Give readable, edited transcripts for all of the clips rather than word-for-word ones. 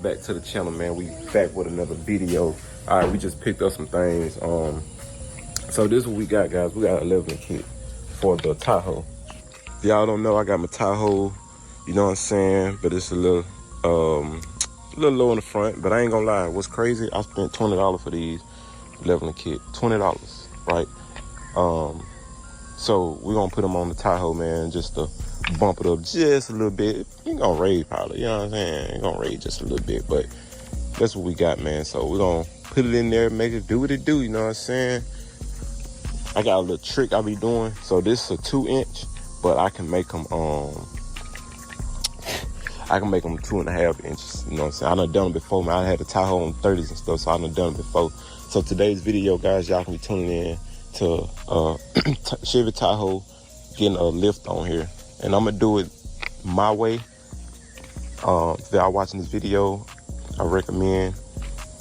back to the channel, man. We back with another video. All right, we just picked up some things. So this is what we got, guys. We got a leveling kit for the Tahoe. If y'all don't know, I got my Tahoe, you know what I'm saying? But it's a little low in the front, but I ain't gonna lie. What's crazy, I spent $20 for these leveling kit, $20, right? So we're gonna put them on the Tahoe, man, just to bump it up just a little bit. You gonna raise probably, you know what I'm saying? You're gonna raise just a little bit, but that's what we got, man. So we're gonna put it in there, make it do what it do, you know what I'm saying? I got a little trick I be doing. So this is a 2-inch, but I can make them 2.5 inches, you know what I'm saying? I done done it before, man. I had the Tahoe on 30s and stuff, so I done done it before. So today's video, guys, y'all can be tuning in to Chevy Tahoe getting a lift on here. And I'm gonna do it my way. If y'all watching this video, I recommend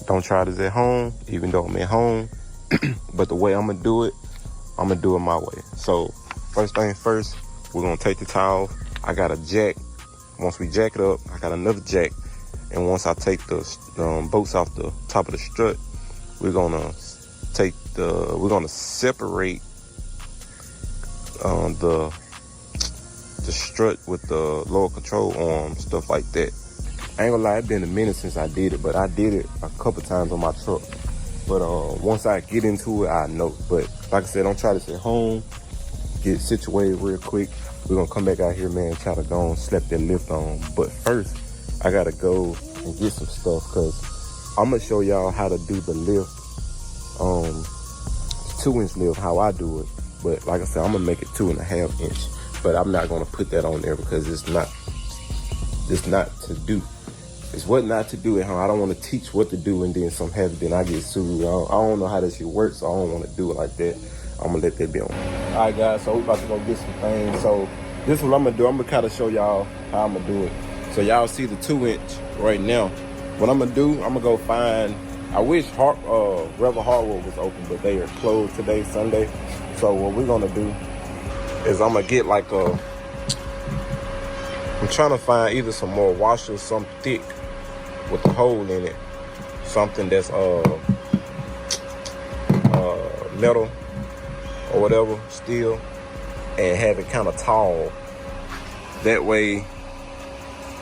don't try this at home, even though I'm at home. But the way I'm gonna do it my way. So first thing first, we're gonna take the towel off. I got a jack. Once we jack it up, I got another jack. And once I take the bolts off the top of the strut, we're gonna separate the strut with the lower control arm, stuff like that. I ain't gonna lie, it's been a minute since I did it, but I did it a couple times on my truck. But once I get into it, I know. But like I said, don't try this at home. Get situated real quick. We're gonna come back out here, man, and try to go and slap that lift on. But first, I gotta go and get some stuff, because I'm gonna show y'all how to do the lift, 2-inch lift, how I do it. But like I said, I'm gonna make it 2.5 inch. But I'm not gonna put that on there because it's not to do. It's what not to do at home. I don't want to teach what to do and then some heavy, then I get sued. I don't know how this shit works, so I don't want to do it like that. I'm gonna let that be on. All right, guys, so we're about to go get some things. So this is what I'm gonna do. I'm gonna kind of show y'all how I'm gonna do it. So y'all see the 2-inch right now. What I'm gonna do, I'm gonna go find, I wish Rebel Hardwood was open, but they are closed today, Sunday. So what we're gonna do is I'm gonna get like I'm trying to find either some more washers, some thick with a hole in it, something that's metal or whatever, steel, and have it kind of tall. That way,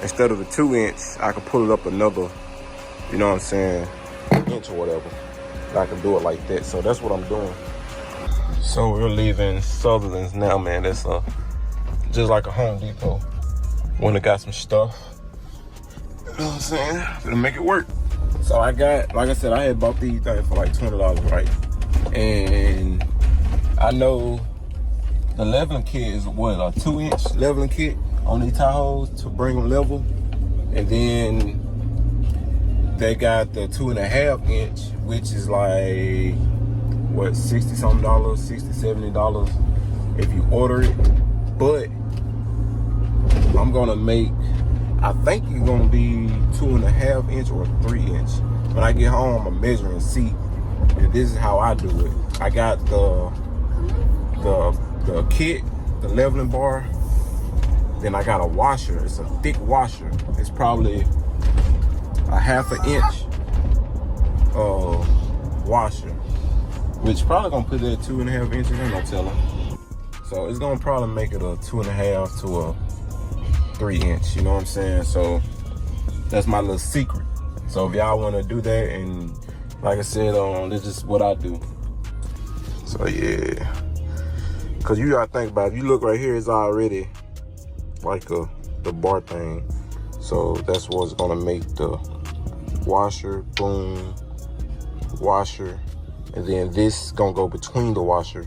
instead of the 2-inch, I can pull it up another, you know what I'm saying, inch or whatever. I can do it like that. So that's what I'm doing. So we're leaving Sutherland's now, man. That's just like a Home Depot. When I got some stuff, you know what I'm saying, gonna make it work. So I got, like I said, I had bought these things for like $20, right? And I know the leveling kit is what, a 2-inch leveling kit on these Tahoes to bring them level. And then they got the 2.5 inch, which is like, what, $60 something, $60, $70 if you order it. But I'm gonna make, I think it's gonna be 2.5 inch or 3-inch. When I get home, I'm gonna measure and see. And this is how I do it. I got the kit, the leveling bar. Then I got a washer. It's a thick washer. It's probably a 1/2 inch washer, which probably gonna put it at 2.5 inches. I'm not telling. So it's gonna probably make it a 2.5 to a 3-inch, you know what I'm saying? So that's my little secret. So if y'all want to do that, and like I said, this is what I do. So yeah, because you gotta think about it. If you look right here, it's already like the bar thing. So that's what's gonna make the washer, boom, washer, and then this gonna go between the washer.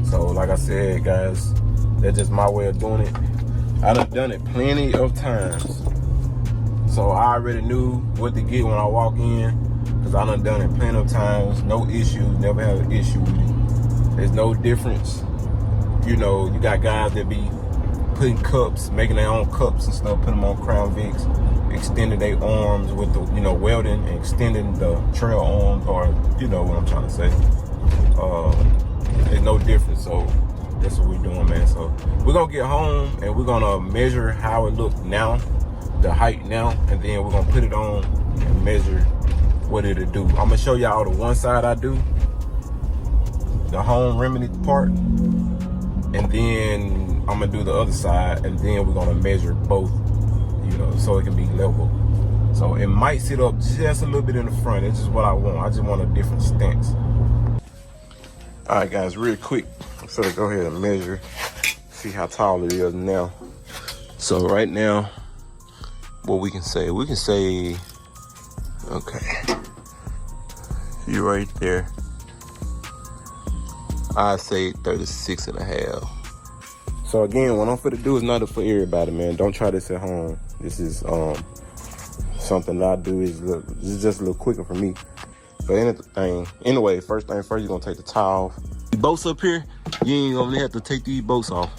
So like I said, guys, that's just my way of doing it. I done it plenty of times. So I already knew what to get when I walk in, because I done it plenty of times. No issues, never had an issue with it. There's no difference. You know, you got guys that be putting cups, making their own cups and stuff, putting them on Crown Vics, extending their arms with the, you know, welding and extending the trail arms, or you know what I'm trying to say. There's no difference. So that's what we're doing, man. So we're gonna get home and we're gonna measure how it looks now the height now, and then we're gonna put it on and measure what it'll do. I'm gonna show y'all the one side I do, the home remedy part, and then I'm gonna do the other side, and then we're gonna measure both, you know, so it can be level. So it might sit up just a little bit in the front. It's just what I want. I just want a different stance. All right, guys, real quick. So go ahead and measure, see how tall it is now. So right now, what we can say, okay, you right there. I say 36 and a half. So again, what I'm finna do is not for everybody, man. Don't try this at home. This is something that I do is just a little quicker for me. But anyway, first thing first, you're gonna take the towel off. The bolts up here, you ain't gonna have to take these bolts off,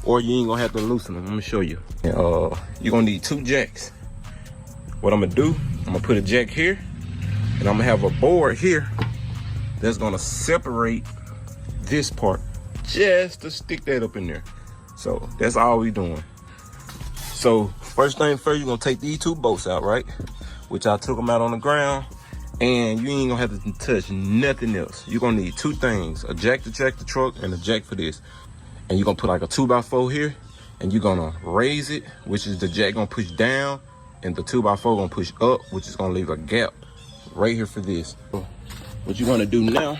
or you ain't gonna have to loosen them. I'm gonna show you. And, you're gonna need 2 jacks. What I'm gonna do, I'm gonna put a jack here, and I'm gonna have a board here that's gonna separate this part just to stick that up in there. So that's all we doing. So first thing first, you're gonna take these 2 bolts out, right? Which I took them out on the ground, and you ain't gonna have to touch nothing else. You're gonna need 2 things: a jack to jack the truck and a jack for this. And you're gonna put like a 2x4 here, and you're gonna raise it, which is the jack gonna push down, and the 2x4 gonna push up, which is gonna leave a gap right here for this. What you're gonna do now,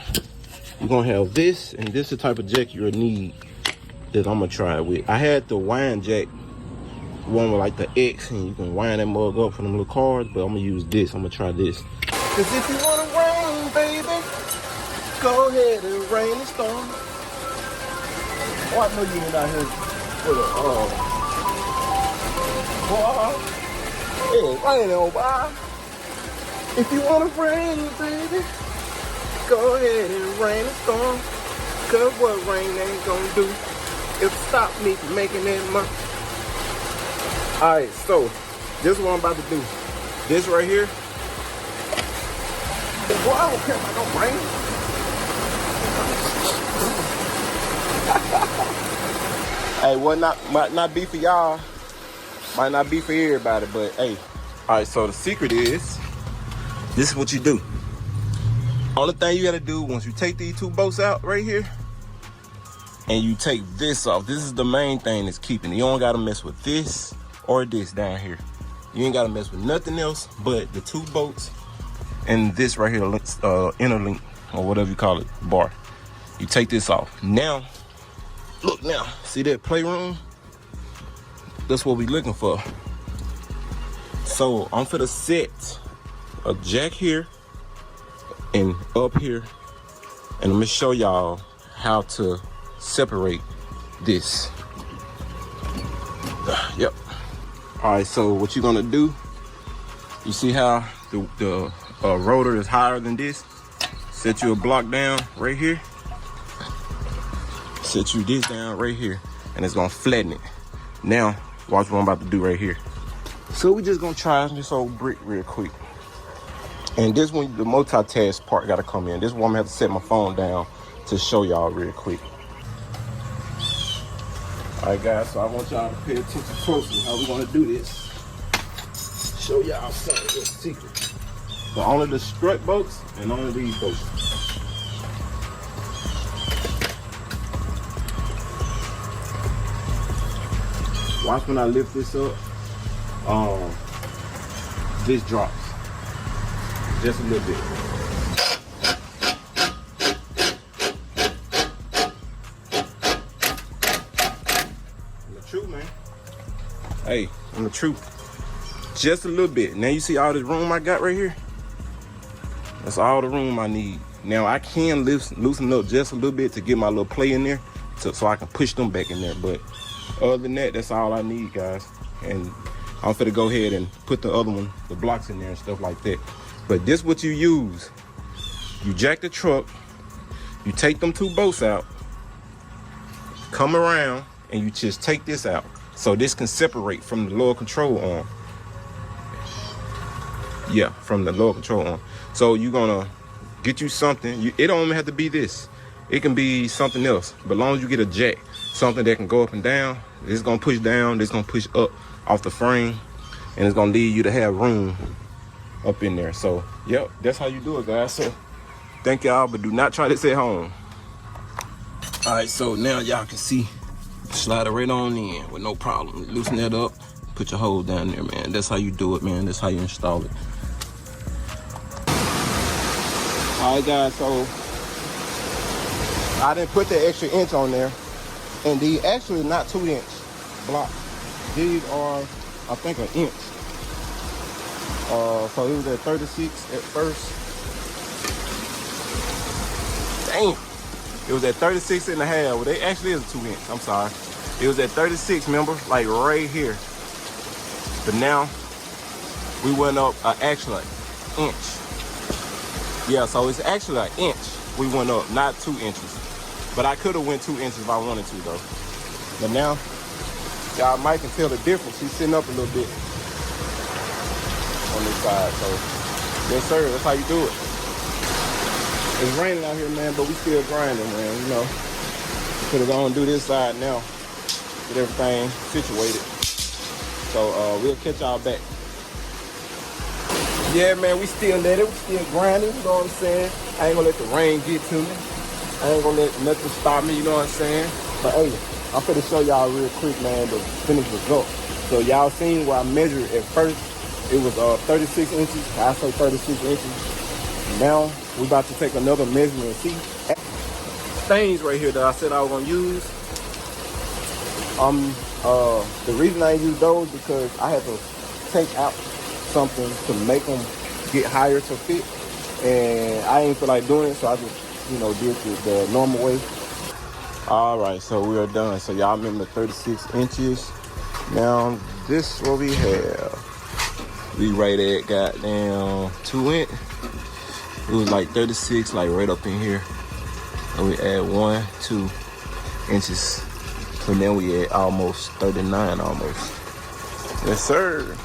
you're gonna have this, and this is the type of jack you'll need that I'm gonna try it with. I had the wind jack, one with like the X, and you can wind that mug up for them little cars, but I'm gonna use this. I'm gonna try this. Cause if you wanna rain, baby, go ahead and rain the storm. Oh, I know you ain't out here with a, boy, it ain't raining, oh, boy. If you wanna rain, baby, go ahead and rain the storm. Cause what rain ain't gonna do if stop me from making that money. All right, so this is what I'm about to do. This right here. Boy, I don't care about no rain. Hey, what might not be for y'all, might not be for everybody, but hey. All right, so the secret is, this is what you do. Only thing you gotta do, once you take these 2 bolts out right here, and you take this off, this is the main thing that's keeping it. You don't gotta mess with this or this down here. You ain't gotta mess with nothing else but the 2 bolts and this right here, inner link, or whatever you call it, bar. You take this off. Now, look now, see that playroom? That's what we looking for. So I'm finna set a jack here and up here, and I'm gonna show y'all how to separate this. Yep. All right, so what you're gonna do, you see how the rotor is higher than this? Set you a block down right here. Set you this down right here, and it's gonna flatten it. Now, watch what I'm about to do right here. So we just gonna try this old brick real quick. And this one, the multitask part gotta come in. This one I'm gonna have to set my phone down to show y'all real quick. All right, guys, so I want y'all to pay attention closely how we gonna do this. Show y'all something that's secret. So only the strut bolts and only these bolts. Watch when I lift this up, this drops just a little bit. I'm the truth, man. Hey, I'm the truth. Just a little bit. Now you see all this room I got right here? That's all the room I need. Now I can loosen up just a little bit to get my little play in there, so I can push them back in there. But other than that, that's all I need, guys. And I'm finna go ahead and put the other one, the blocks in there and stuff like that. But this what you use. You jack the truck, you take them 2 bolts out, come around, and you just take this out. So this can separate from the lower control arm. Yeah, from the lower control arm. So you're gonna get you something. It don't even have to be this. It can be something else. But as long as you get a jack, something that can go up and down, this is gonna push down, this is gonna push up off the frame. and it's gonna lead you to have room up in there. So yep, that's how you do it, guys. So thank y'all, but do not try this at home. All right, so now y'all can see, slide it right on in with no problem. Loosen that up, put your hose down there, man. That's how you do it, man. That's how you install it. All right, guys, so I didn't put the extra inch on there, and these actually not 2-inch blocks. These are, I think, an inch. So it was at 36 at first. Damn, it was at 36 and a half. Well, they actually is a 2-inch. I'm sorry. It was at 36, remember, like right here. But now we went up actually an inch. Yeah, so it's actually an inch we went up, not 2 inches. But I could have went 2 inches if I wanted to, though. But now, y'all might can tell the difference. He's sitting up a little bit on this side. So, yes, sir, that's how you do it. It's raining out here, man, but we still grinding, man, you know. Could have gone do this side now, get everything situated. So, we'll catch y'all back. Yeah, man, we still at it. We still grinding, you know what I'm saying? I ain't gonna let the rain get to me. I ain't gonna let nothing stop me, you know what I'm saying? But hey, I'm finna show y'all real quick, man, the finished result. So y'all seen where I measured at first. It was 36 inches. I say 36 inches. Now we about to take another measurement and see. Things right here that I said I was gonna use. The reason I use those because I had to take out something to make them get higher to fit, and I ain't feel like doing it, so I just, you know, did it the normal way. All right, so we are done. So y'all remember 36 inches. Now this what we have. We right at goddamn 2 inch. It was like 36, like right up in here. And we add 1, 2 inches. So now we at almost 39 almost. Yes, sir.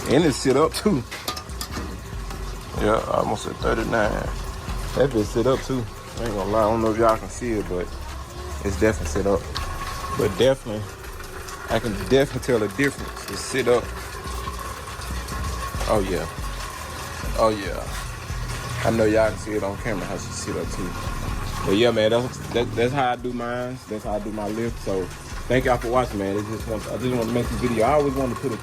And it's sit up too. Yeah, almost at 39. That bitch sit up too. I ain't gonna lie, I don't know if y'all can see it, but it's definitely sit up. But definitely, I can definitely tell the difference. It's sit up. Oh yeah. Oh yeah. I know y'all can see it on camera how she sit up too. But yeah, man, that's how I do mine. That's how I do my lift. So thank y'all for watching, man. I just want to make this video. I always want to put it